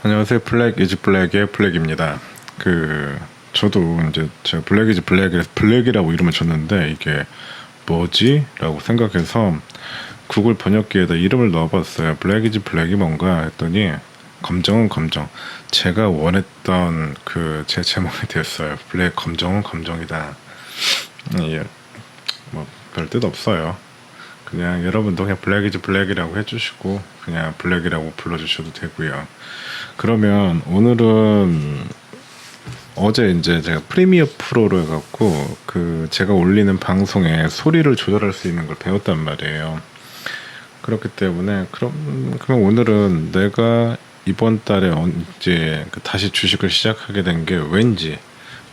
안녕하세요. 블랙 이즈 블랙의 블랙입니다. 저도 이제 제가 블랙 이즈 블랙에서 블랙이라고 이름을 줬는데 이게 뭐지? 라고 생각해서 구글 번역기에다 이름을 넣어봤어요. 블랙 이즈 블랙이 뭔가 했더니 검정은 검정. 제가 원했던 제 제목이 됐어요. 블랙 검정은 검정이다. 예, 뭐 별 뜻 없어요. 그냥 여러분도 그냥 블랙 이즈 블랙이라고 해주시고 그냥 블랙이라고 불러주셔도 되고요. 그러면 오늘은 어제 이제 제가 프리미어 프로로 해갖고 제가 올리는 방송에 소리를 조절할 수 있는 걸 배웠단 말이에요. 그렇기 때문에 그럼 오늘은 내가 이번 달에 이제 다시 주식을 시작하게 된 게 왠지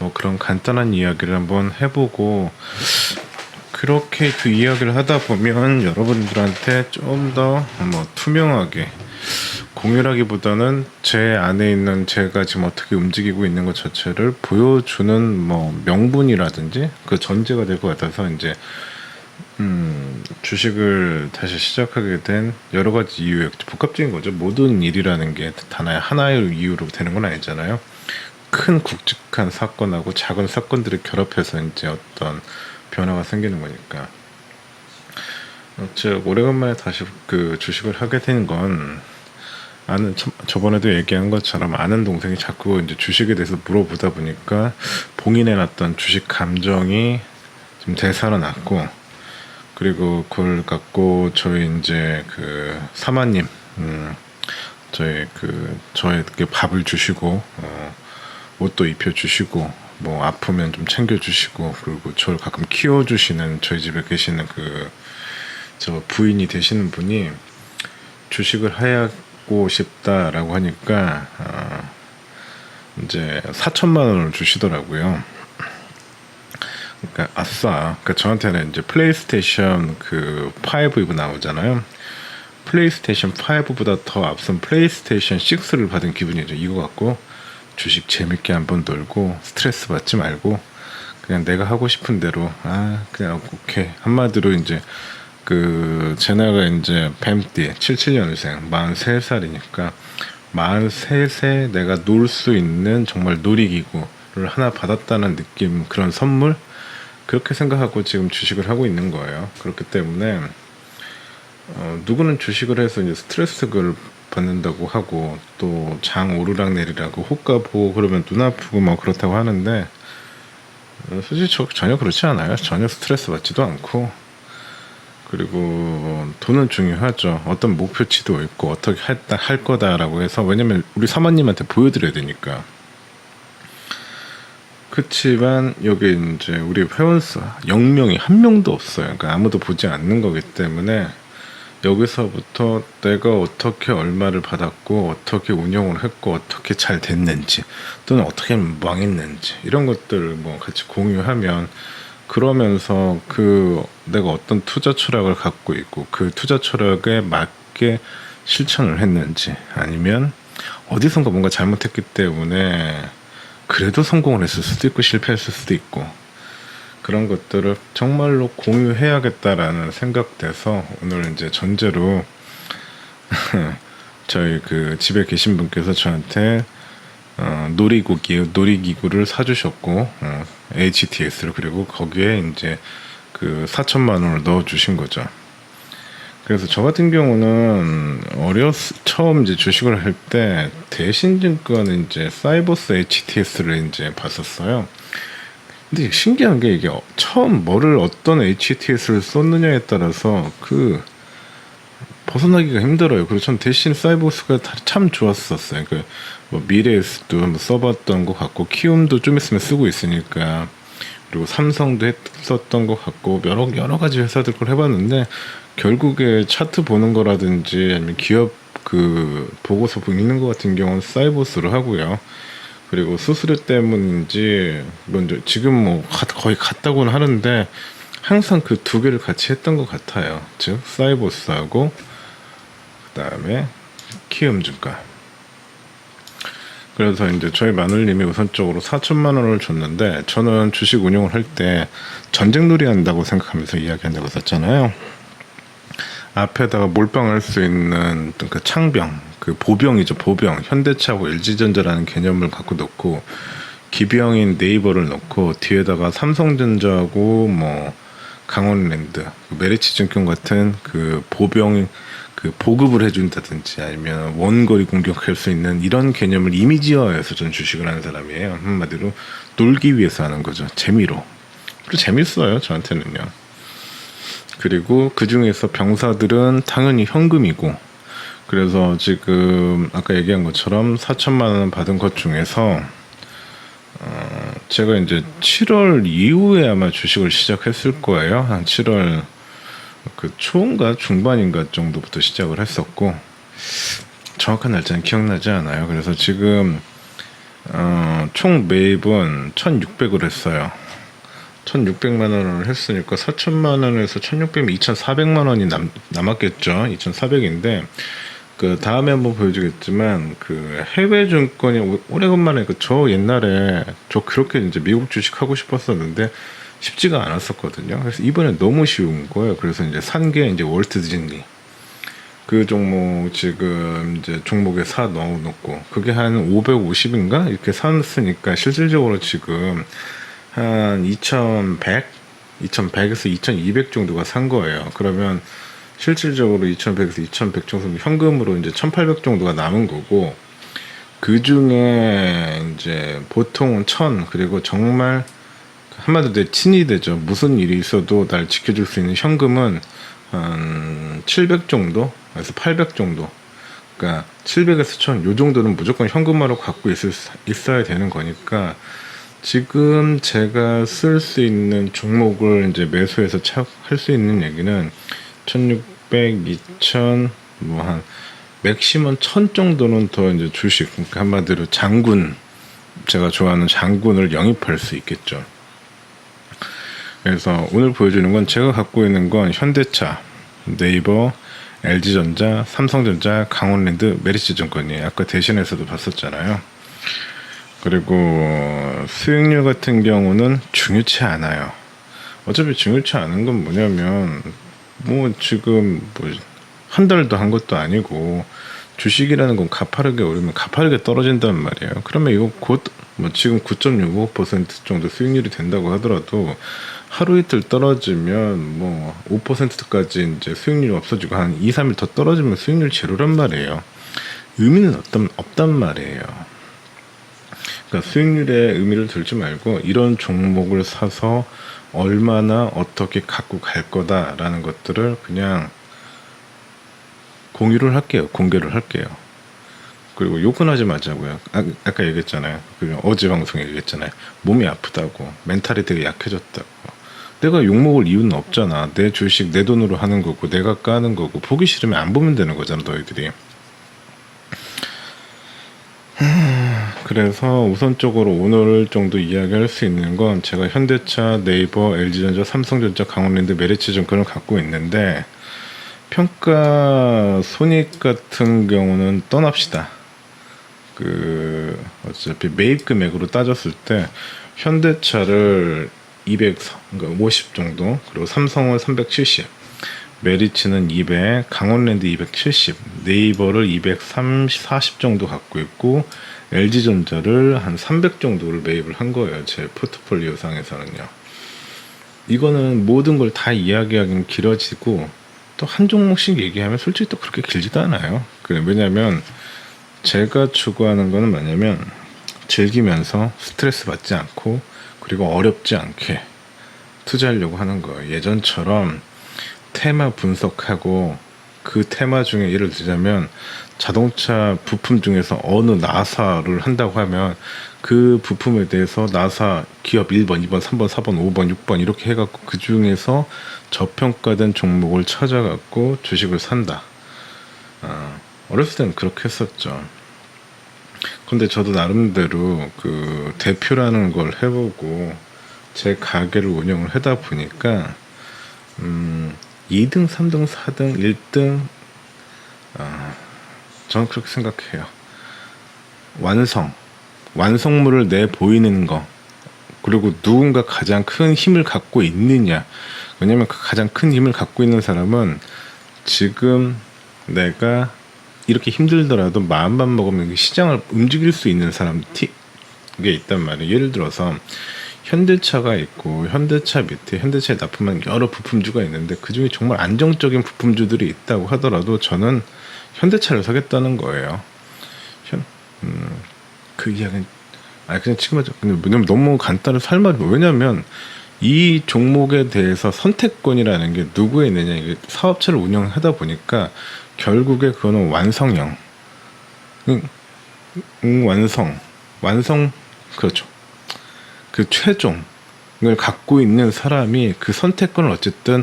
뭐 그런 간단한 이야기를 한번 해보고 그렇게 그 이야기를 하다 보면 여러분들한테 좀 더 뭐 투명하게 공유라기보다는 제 안에 있는 제가 지금 어떻게 움직이고 있는 것 자체를 보여주는 뭐 명분이라든지 그 전제가 될 것 같아서 이제 주식을 다시 시작하게 된 여러 가지 이유에 복합적인 거죠. 모든 일이라는 게 하나의 이유로 되는 건 아니잖아요. 큰 굵직한 사건하고 작은 사건들을 결합해서 이제 어떤 변화가 생기는 거니까. 즉 오래간만에 다시 주식을 하게 된 건 저번에도 얘기한 것처럼 아는 동생이 자꾸 이제 주식에 대해서 물어보다 보니까 봉인해놨던 주식 감정이 좀 되살아났고, 그리고 그걸 갖고 저희 이제 사마님 저에게 밥을 주시고 옷도 입혀주시고 뭐 아프면 좀 챙겨주시고, 그리고 저를 가끔 키워주시는 저희 집에 계시는 저 부인이 되시는 분이 주식을 하고 싶다라고 하니까 이제 4천만 원을 주시더라고요. 그러니까 아싸. 저한테는 이제 플레이스테이션 5 나오잖아요. 플레이스테이션 5보다 더 앞선 플레이스테이션 6를 받은 기분이죠. 이거 갖고 주식 재밌게 한번 놀고 스트레스 받지 말고 그냥 내가 하고 싶은 대로 그냥 오케이. 한마디로 이제 제 나이가 이제 뱀띠 77년생 43살이니까 43세 내가 놀 수 있는 정말 놀이기구를 하나 받았다는 느낌, 그런 선물, 그렇게 생각하고 지금 주식을 하고 있는 거예요. 그렇기 때문에 누구는 주식을 해서 이제 스트레스를 받는다고 하고 또 장 오르락 내리라고 호가 보고 그러면 눈 아프고 뭐 그렇다고 하는데 솔직히 전혀 그렇지 않아요. 전혀 스트레스 받지도 않고, 그리고 돈은 중요하죠. 어떤 목표치도 있고 어떻게 할 거다라고 해서, 왜냐면 우리 사모님한테 보여드려야 되니까. 그렇지만 여기 이제 우리 회원수 0명이 한 명도 없어요. 그러니까 아무도 보지 않는 거기 때문에 여기서부터 내가 어떻게 얼마를 받았고 어떻게 운영을 했고 어떻게 잘 됐는지 또는 어떻게 망했는지 이런 것들을 뭐 같이 공유하면, 그러면서 내가 어떤 투자 철학을 갖고 있고 그 투자 철학에 맞게 실천을 했는지, 아니면 어디선가 뭔가 잘못했기 때문에 그래도 성공을 했을 수도 있고 실패했을 수도 있고, 그런 것들을 정말로 공유해야겠다라는 생각돼서 오늘 이제 전제로 저희 집에 계신 분께서 저한테 놀이기구를 사주셨고 HTS를, 그리고 거기에 이제 4천만 원을 넣어주신 거죠. 그래서 저 같은 경우는 처음 이제 주식을 할 때 대신증권은 이제 사이버스 HTS를 이제 봤었어요. 근데 신기한 게 이게 처음 어떤 HTS를 썼느냐에 따라서 벗어나기가 힘들어요. 그래서 전 대신 사이버스가 참 좋았었어요. 뭐 미래에서도 한번 써봤던 것 같고, 키움도 좀 있으면 쓰고 있으니까, 그리고 삼성도 했었던 것 같고, 여러 가지 회사들 걸 해봤는데 결국에 차트 보는 거라든지 아니면 기업 보고서 읽는 것 같은 경우는 사이버스로 하고요. 그리고 수수료 때문인지 먼저 지금 뭐 거의 같다고는 하는데 항상 두 개를 같이 했던 것 같아요. 즉 사이버스하고 그다음에 키움증권. 그래서 이제 저희 마눌님이 우선적으로 4천만 원을 줬는데, 저는 주식 운용을 할 때 전쟁놀이 한다고 생각하면서 이야기한다고 했었잖아요. 앞에다가 몰빵할 수 있는 그 창병, 그 보병이죠, 보병. 현대차하고 LG전자라는 개념을 갖고 놓고 기병인 네이버를 넣고 뒤에다가 삼성전자하고 뭐 강원랜드, 메리츠증권 같은 그 보병 그 보급을 해준다든지 아니면 원거리 공격할 수 있는 이런 개념을 이미지화해서 전 주식을 하는 사람이에요. 한마디로 놀기 위해서 하는 거죠. 재미로. 그리고 재밌어요, 저한테는요. 그리고 그 중에서 병사들은 당연히 현금이고, 그래서 지금 아까 얘기한 것처럼 4천만 원 받은 것 중에서 제가 이제 7월 이후에 아마 주식을 시작했을 거예요. 한 7월 그 초인가 중반인가 정도부터 시작을 했었고, 정확한 날짜는 기억나지 않아요. 그래서 지금 총 매입은 1,600을 했어요. 1,600만 원을 했으니까 4천만 원에서 1,600면 2,400만 원이 남았겠죠. 2,400인데 그 다음에 한번 보여주겠지만 그 해외 증권이 오래간만에 저 옛날에 저 그렇게 이제 미국 주식 하고 싶었었는데 쉽지가 않았었거든요. 그래서 이번에 너무 쉬운 거예요. 그래서 이제 산 게 이제 월트 디즈니 그 종목 지금 이제 종목에 사 넣어놓고 그게 한 550인가 이렇게 샀으니까 실질적으로 지금 한 2,100에서 2,200 정도가 산 거예요. 그러면 실질적으로 2,100에서 2,100 정도 현금으로 이제 1,800 정도가 남은 거고, 그 중에 이제 보통은 1,000 그리고 정말 한마디로 내 친이 되죠. 무슨 일이 있어도 날 지켜줄 수 있는 현금은 한 700 정도, 그래서 800 정도. 그러니까 700에서 1,000 요 정도는 무조건 현금으로 갖고 있어야 되는 거니까. 지금 제가 쓸 수 있는 종목을 이제 매수해서 할 수 있는 얘기는 1,600, 2,000, 뭐 한 맥시멈 1,000 정도는 더 이제 주식, 그러니까 한마디로 장군, 제가 좋아하는 장군을 영입할 수 있겠죠. 그래서 오늘 보여주는 건 제가 갖고 있는 건 현대차, 네이버, LG전자, 삼성전자, 강원랜드, 메리츠증권이에요. 아까 대신에서도 봤었잖아요. 그리고 수익률 같은 경우는 중요치 않아요. 어차피 중요치 않은 건 뭐냐면 뭐 지금 뭐 한 달도 한 것도 아니고 주식이라는 건 가파르게 오르면 가파르게 떨어진단 말이에요. 그러면 이거 곧 뭐 지금 9.65% 정도 수익률이 된다고 하더라도 하루 이틀 떨어지면 뭐 5%까지 이제 수익률이 없어지고 한 2, 3일 더 떨어지면 수익률 제로란 말이에요. 의미는 없단 말이에요. 그러니까 수익률에 의미를 두지 말고 이런 종목을 사서 얼마나 어떻게 갖고 갈 거다라는 것들을 그냥 공개를 할게요. 그리고 욕은 하지 마자고요. 아까 얘기했잖아요. 어제 방송에 얘기했잖아요. 몸이 아프다고, 멘탈이 되게 약해졌다고. 내가 욕먹을 이유는 없잖아. 내 주식 내 돈으로 하는 거고 내가 까는 거고, 보기 싫으면 안 보면 되는 거잖아, 너희들이. 그래서 우선적으로 오늘 정도 이야기할 수 있는 건 제가 현대차, 네이버, LG전자, 삼성전자, 강원랜드, 메리츠증권을 갖고 있는데, 평가 손익 같은 경우는 떠납시다. 어차피 매입 금액으로 따졌을 때 현대차를 250 정도, 그리고 삼성은 370, 메리츠는 200, 강원랜드 270, 네이버를 240 정도 갖고 있고, LG전자를 한 300 정도를 매입을 한 거예요. 제 포트폴리오 상에서는요. 이거는 모든 걸 다 이야기하기는 길어지고, 또 한 종목씩 얘기하면 솔직히 또 그렇게 길지도 않아요. 왜냐면 제가 추구하는 거는 뭐냐면 즐기면서 스트레스 받지 않고 그리고 어렵지 않게 투자하려고 하는 거예요. 예전처럼 테마 분석하고 그 테마 중에 예를 들자면 자동차 부품 중에서 어느 나사를 한다고 하면 그 부품에 대해서 나사 기업 1번, 2번, 3번, 4번, 5번, 6번 이렇게 해갖고 그 중에서 저평가된 종목을 찾아갖고 주식을 산다. 어렸을 때는 그렇게 했었죠. 근데 저도 나름대로 그 대표라는 걸 해보고 제 가게를 운영을 하다 보니까 2등, 3등, 4등, 1등 저는 그렇게 생각해요. 완성물을 내 보이는 거, 그리고 누군가 가장 큰 힘을 갖고 있느냐. 왜냐면 그 가장 큰 힘을 갖고 있는 사람은 지금 내가 이렇게 힘들더라도 마음만 먹으면 시장을 움직일 수 있는 사람이 있단 말이에요. 예를 들어서 현대차가 있고 현대차 밑에 현대차에 납품한 여러 부품주가 있는데 그중에 정말 안정적인 부품주들이 있다고 하더라도 저는 현대차를 사겠다는 거예요. 그 이야기는 그냥 지금 하죠. 왜냐면 너무 간단히 살 말이 왜냐면 이 종목에 대해서 선택권이라는 게 누구에 있느냐. 이게 사업체를 운영하다 보니까 결국에 그거는 완성형, 완성, 그렇죠. 그 최종을 갖고 있는 사람이 그 선택권을 어쨌든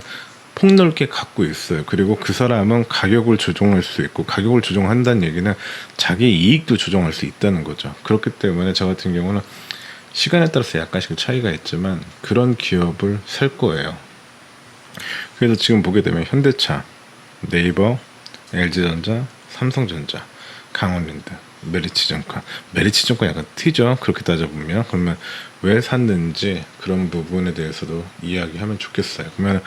폭넓게 갖고 있어요. 그리고 그 사람은 가격을 조정할 수 있고, 가격을 조정한다는 얘기는 자기 이익도 조정할 수 있다는 거죠. 그렇기 때문에 저 같은 경우는 시간에 따라서 약간씩 차이가 있지만 그런 기업을 살 거예요. 그래서 지금 보게 되면 현대차, 네이버, LG전자, 삼성전자, 강원랜드, 메리츠증권 약간 튀죠. 그렇게 따져보면. 그러면 왜 샀는지 그런 부분에 대해서도 이야기하면 좋겠어요. 그러면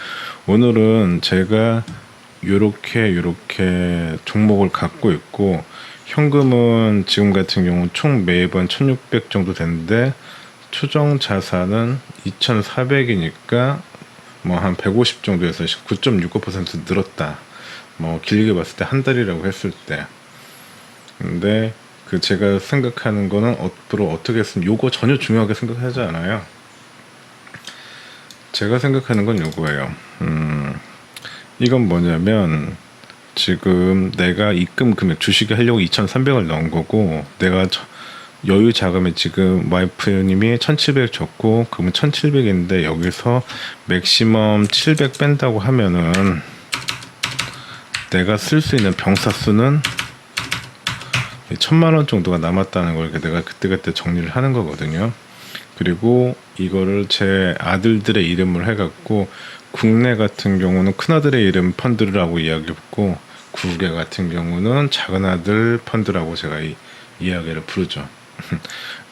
오늘은 제가 요렇게 종목을 갖고 있고, 현금은 지금 같은 경우 총 매번 1600 정도 되는데 추정 자산은 2400이니까 뭐 한 150 정도에서 9.65% 늘었다. 뭐 길게 봤을 때 한 달이라고 했을 때. 근데 그 제가 생각하는 거는 앞으로 어떻게 했으면 요거 전혀 중요하게 생각하지 않아요. 제가 생각하는 건 요거예요. 이건 뭐냐면 지금 내가 입금 금액 주식에 하려고 2,300을 넣은 거고, 내가 여유 자금에 지금 와이프님이 1,700 줬고, 그러면 1,700인데 여기서 맥시멈 700 뺀다고 하면은 내가 쓸 수 있는 병사 수는 1,000만 원 정도가 남았다는 걸 내가 그때그때 정리를 하는 거거든요. 그리고 이거를 제 아들들의 이름을 해갖고, 국내 같은 경우는 큰아들의 이름 펀드라고 이야기했고, 국외 같은 경우는 작은아들 펀드라고 제가 이야기를 부르죠.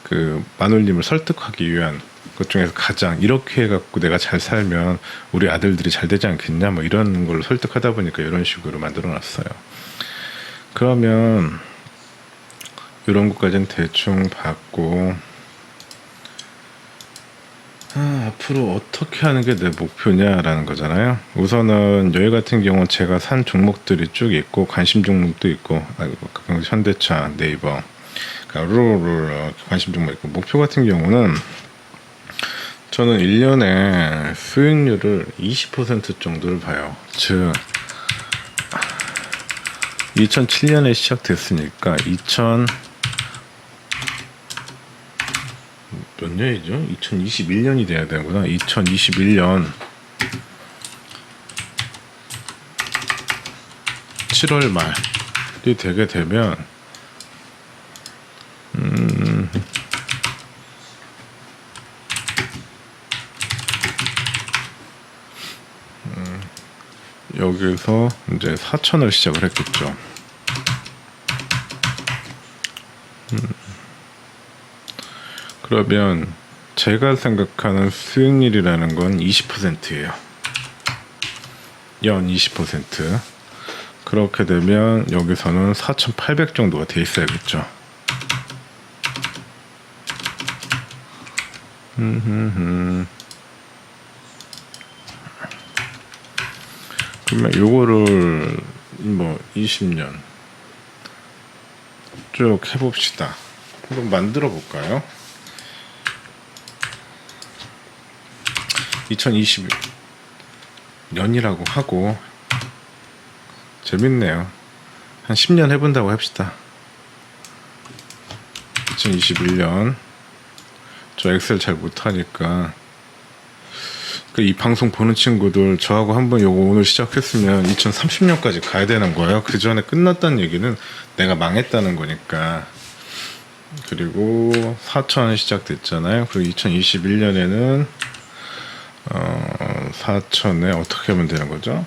그 마눌님을 설득하기 위한 것 중에서 가장 이렇게 해갖고 내가 잘 살면 우리 아들들이 잘 되지 않겠냐, 뭐 이런 걸 설득하다 보니까 이런 식으로 만들어놨어요. 그러면 이런 것까지는 대충 봤고, 앞으로 어떻게 하는 게 내 목표냐라는 거잖아요. 우선은 여기 같은 경우는 제가 산 종목들이 쭉 있고, 관심 종목도 있고, 현대차, 네이버, 관심 종목 있고, 목표 같은 경우는 저는 1년에 수익률을 20% 정도를 봐요. 즉 2007년에 시작됐으니까 몇 년이죠? 2021년이 돼야 되는구나. 2021년 7월 말이 되게 되면 여기서 이제 4천을 시작을 했겠죠. 그러면 제가 생각하는 수익률이라는 건 20%예요. 연 20%. 그렇게 되면 여기서는 4,800 정도가 돼 있어야겠죠. 그러면 요거를 뭐 20년 쭉 해봅시다. 한번 만들어 볼까요? 2020년이라고 하고, 재밌네요. 한 10년 해본다고 합시다. 2021년. 저 엑셀 잘 못하니까. 이 방송 보는 친구들, 저하고 한번 요거 오늘 시작했으면 2030년까지 가야 되는 거예요. 그 전에 끝났다는 얘기는 내가 망했다는 거니까. 그리고 4천 시작됐잖아요. 그리고 2021년에는 4천에 어떻게 하면 되는 거죠?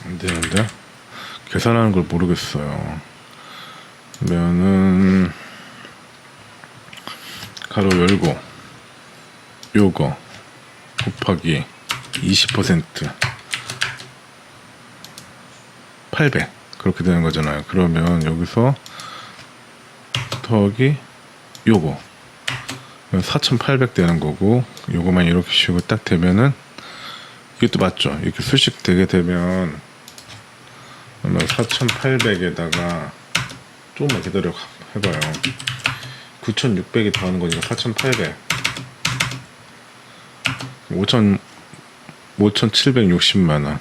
안 되는데? 계산하는 걸 모르겠어요. 그러면은 가로 열고 요거 곱하기 20% 800 그렇게 되는 거잖아요. 그러면 여기서 더하기 요거 4800 되는 거고, 요거만 이렇게 쉬고 딱 되면은 이것도 맞죠. 이렇게 수식 되게 되면 4800에다가 조금만 기다려 해봐요. 9600이 더하는 거니까 4800 5760만원.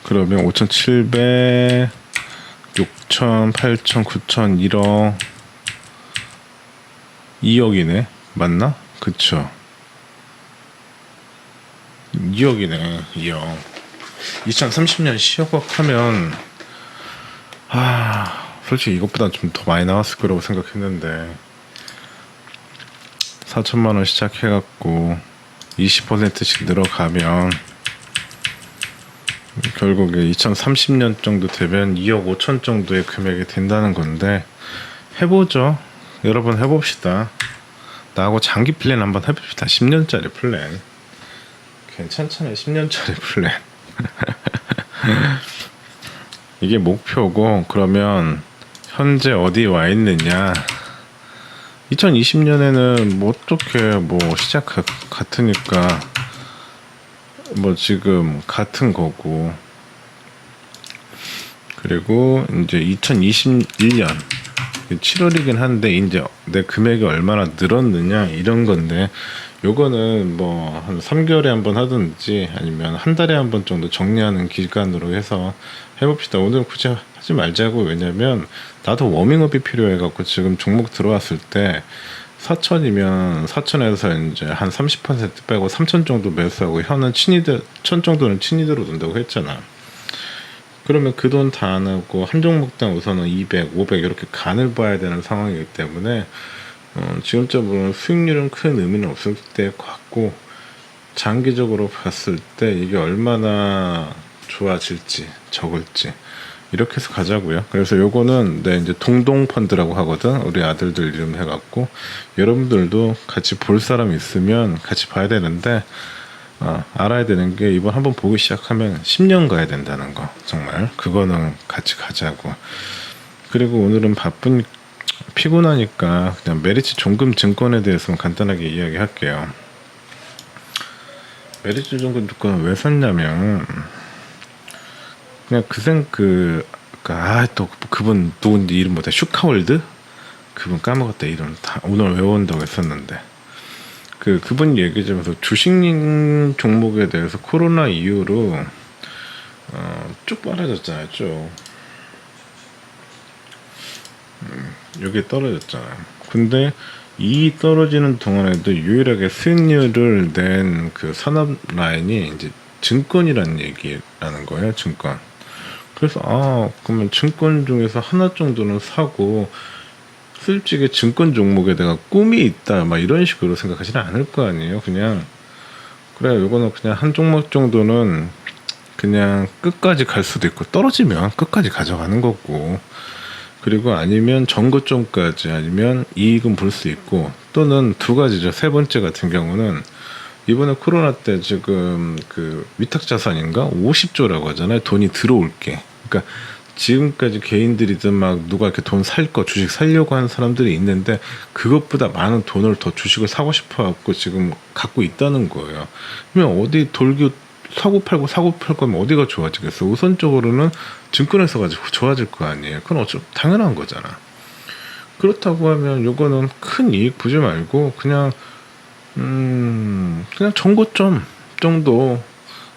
그러면 5700 6000 8000 9000 1억 2억이네. 맞나? 그쵸. 2억이네. 2억. 2030년 시효과하면 솔직히 이것보다 좀 더 많이 나왔을 거라고 생각했는데 4천만원 시작해갖고 20%씩 늘어가면 결국에 2030년 정도 되면 2억 5천 정도의 금액이 된다는 건데, 해보죠. 여러분 해봅시다. 나하고 장기 플랜 한번 해봅시다. 10년짜리 플랜 괜찮잖아요. 10년짜리 플랜 이게 목표고, 그러면 현재 어디 와 있느냐. 2020년에는 뭐 어떻게 뭐 시작 같으니까 뭐 지금 같은 거고, 그리고 이제 2021년 7월이긴 한데 이제 내 금액이 얼마나 늘었느냐 이런 건데, 요거는 뭐 한 3개월에 한 번 하든지 아니면 한 달에 한 번 정도 정리하는 기간으로 해서 해봅시다. 오늘 굳이 하지 말자고. 왜냐면 나도 워밍업이 필요해갖고 지금 종목 들어왔을 때 4천이면 4천에서 이제 한 30% 빼고 3천 정도 매수하고 현은 친이들 1천 정도는 친이대로 둔다고 했잖아. 그러면 그 돈 다 안 하고 한 종목당 우선은 200, 500 이렇게 간을 봐야 되는 상황이기 때문에 지금적으로는 수익률은 큰 의미는 없을 때 같고, 장기적으로 봤을 때 이게 얼마나 좋아질지 적을지 이렇게 해서 가자고요. 그래서 요거는 이제 동동 펀드라고 하거든. 우리 아들들 이름 해갖고 여러분들도 같이 볼 사람 있으면 같이 봐야 되는데, 알아야 되는 게 이번 한번 보기 시작하면 10년 가야 된다는 거. 정말 그거는 같이 가자고. 그리고 오늘은 피곤하니까 그냥 메리츠 종금 증권에 대해서 간단하게 이야기할게요. 메리츠 종금 증권은 왜 샀냐면, 그냥 또 그분 누군지 이름 뭐다, 슈카월드? 그분 까먹었다. 이름 다 오늘 외운다고 했었는데, 그분 얘기 좀 해서 주식 종목에 대해서 코로나 이후로 쭉 빨아졌잖아요. 쭉 여기 떨어졌잖아요. 근데 이 떨어지는 동안에도 유일하게 수익률을 낸 그 산업 라인이 이제 증권이라는 얘기라는 거예요. 증권. 그래서 그러면 증권 중에서 하나 정도는 사고, 솔직히 증권 종목에 내가 꿈이 있다 막 이런 식으로 생각하지는 않을 거 아니에요. 그냥 그래, 요거는 그냥 한 종목 정도는 그냥 끝까지 갈 수도 있고, 떨어지면 끝까지 가져가는 거고, 그리고 아니면 전고점까지 아니면 이익은 볼 수 있고, 또는 두 가지죠. 세 번째 같은 경우는 이번에 코로나 때 지금 그 위탁자산인가 50조라고 하잖아요. 돈이 들어올 게. 그러니까 지금까지 개인들이든 막 누가 이렇게 돈 살 거, 주식 살려고 하는 사람들이 있는데, 그것보다 많은 돈을 더 주식을 사고 싶어 갖고 지금 갖고 있다는 거예요. 그러면 어디 사고 팔고 하면 어디가 좋아지겠어? 우선적으로는 증권에서 가지고 좋아질 거 아니에요. 그건 당연한 거잖아. 그렇다고 하면 요거는 큰 이익 보지 말고 그냥 전고점 정도,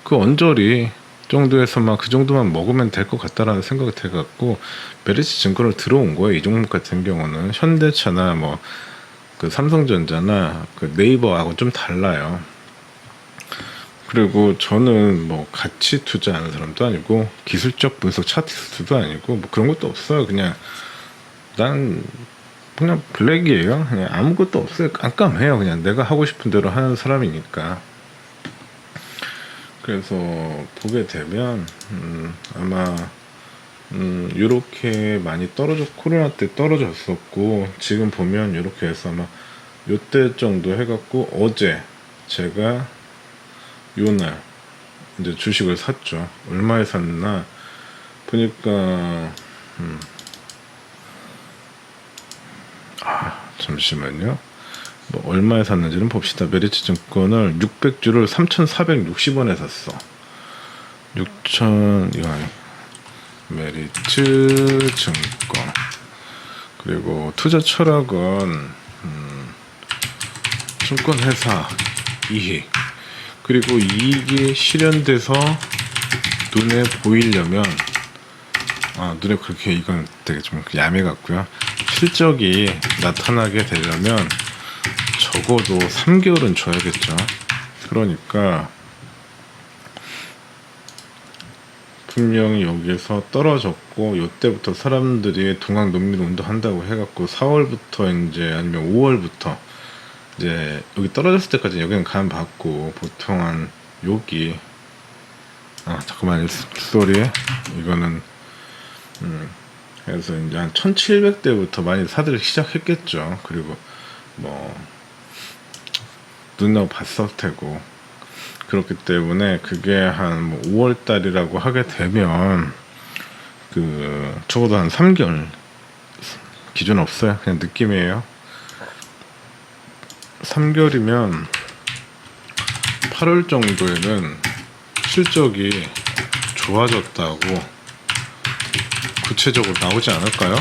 그 언저리 정도에서만 그 정도만 먹으면 될 것 같다라는 생각이 돼갖고 메리츠 증권을 들어온 거예요. 이 종목 같은 경우는 현대차나 뭐 그 삼성전자나 그 네이버하고 좀 달라요. 그리고 저는 뭐 같이 투자하는 사람도 아니고 기술적 분석 차트도 아니고 뭐 그런 것도 없어요. 난 그냥 블랙이에요. 그냥 아무것도 없어요. 깜깜해요. 그냥 내가 하고 싶은 대로 하는 사람이니까. 그래서 보게 되면 아마 요렇게 많이 코로나 때 떨어졌었고, 지금 보면 요렇게 해서 아마 요때 정도 해갖고, 어제 제가 요날 이제 주식을 샀죠. 얼마에 샀나 보니까, 잠시만요. 뭐 얼마에 샀는지는 봅시다. 메리츠 증권을 600주를 3,460원에 샀어. 6천, 이거 메리츠 증권. 그리고 투자 철학은 증권회사 이익. 그리고 이익이 실현돼서 눈에 보이려면, 눈에 그렇게, 이건 되게 좀 야매 같고요. 실적이 나타나게 되려면 적어도 3개월은 줘야겠죠. 그러니까 분명히 여기에서 떨어졌고, 요때부터 사람들이 동학 농민 운동한다고 해갖고 4월부터 이제, 아니면 5월부터 이제 여기 떨어졌을 때까지 여기는 간 받고, 보통 한 여기, 잠깐만, 쏘리, 이거는 그래서 이제 한 1700대부터 많이 사들이 시작했겠죠. 그리고 뭐 눈나고 봤을 테고, 그렇기 때문에 그게 한 5월 달이라고 하게 되면 적어도 한 3개월 기준 없어요. 그냥 느낌이에요. 3개월이면 8월 정도에는 실적이 좋아졌다고 구체적으로 나오지 않을까요?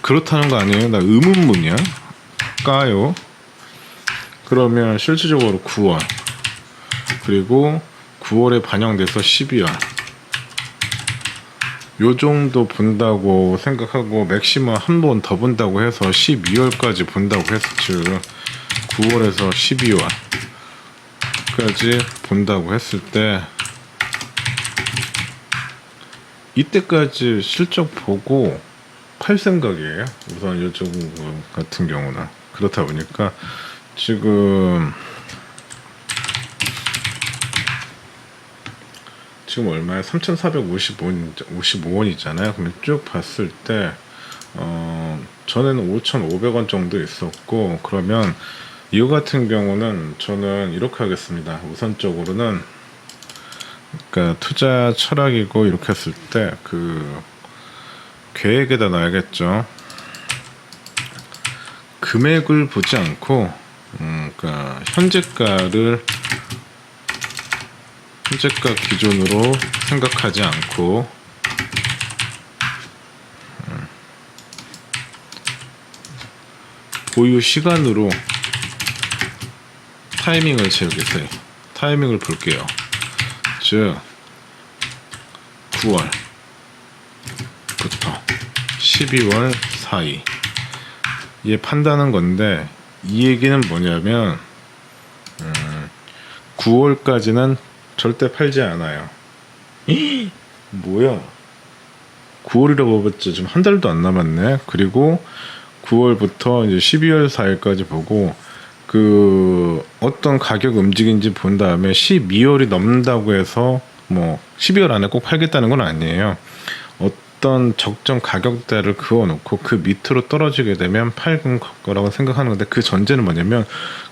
그렇다는 거 아니에요? 나 의문문이야? 까요? 그러면 실질적으로 9월, 그리고 9월에 반영돼서 12월, 요 정도 본다고 생각하고, 맥시멈 한 번 더 본다고 해서 12월까지 본다고 했죠. 9월에서 12월까지 본다고 했을 때, 이때까지 실적 보고 팔 생각이에요. 우선 이쪽 같은 경우는. 그렇다 보니까 지금 얼마야? 3,455원이잖아요. 그러면 쭉 봤을 때 전에는 5,500원 정도 있었고, 그러면 이거 같은 경우는 저는 이렇게 하겠습니다. 우선적으로는, 그러니까 투자 철학이고, 이렇게 했을 때 계획에다 놔야겠죠. 금액을 보지 않고, 그러니까 현재가 기준으로 생각하지 않고, 보유 시간으로 타이밍을 재우겠어요. 타이밍을 볼게요. 즉 9월부터 12월 사이, 이게 판다는 건데, 이 얘기는 뭐냐면 9월까지는 절대 팔지 않아요. 뭐야, 9월이라고 봤자 지금 한 달도 안 남았네. 그리고 9월부터 이제 12월 4일까지 보고, 어떤 가격 움직인지 본 다음에 12월이 넘는다고 해서 뭐 12월 안에 꼭 팔겠다는 건 아니에요. 어떤 적정 가격대를 그어놓고 그 밑으로 떨어지게 되면 팔는 거라고 생각하는 건데, 그 전제는 뭐냐면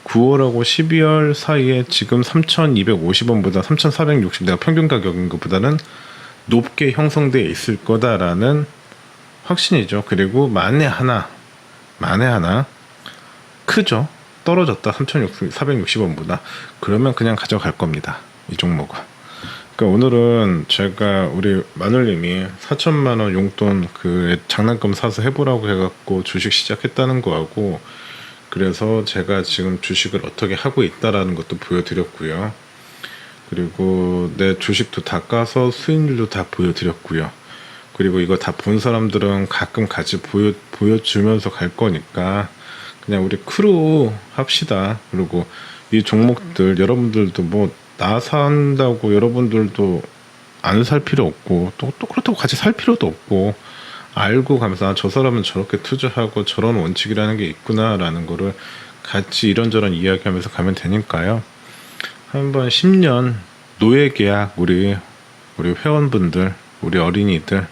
9월하고 12월 사이에 지금 3,250원보다 3,460, 내가 평균 가격인 것보다는 높게 형성되어 있을 거다라는 확신이죠. 그리고 만에 하나 크죠, 떨어졌다 3,460원보다, 그러면 그냥 가져갈 겁니다, 이 종목은. 그러니까 오늘은 제가 우리 마눌님이 4천만원 용돈 장난감 사서 해보라고 해갖고 주식 시작했다는 거하고, 그래서 제가 지금 주식을 어떻게 하고 있다라는 것도 보여드렸고요. 그리고 내 주식도 다 까서 수익률도 다 보여드렸고요. 그리고 이거 다 본 사람들은 가끔 같이 보여주면서 갈 거니까 그냥 우리 크루 합시다. 그리고 이 종목들 여러분들도 뭐 나 산다고 여러분들도 안 살 필요 없고, 또 그렇다고 같이 살 필요도 없고, 알고 가면서 저 사람은 저렇게 투자하고 저런 원칙이라는 게 있구나라는 거를 같이 이런저런 이야기하면서 가면 되니까요. 한번 10년 노예 계약, 우리 회원분들, 우리 어린이들,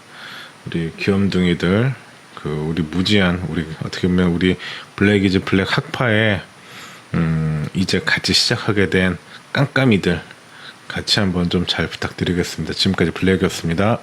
우리 귀염둥이들, 그 우리 무지한 우리 어떻게 보면 우리 블랙 이즈 블랙 학파에 이제 같이 시작하게 된 깜깜이들 같이 한번 좀 잘 부탁드리겠습니다. 지금까지 블랙이었습니다.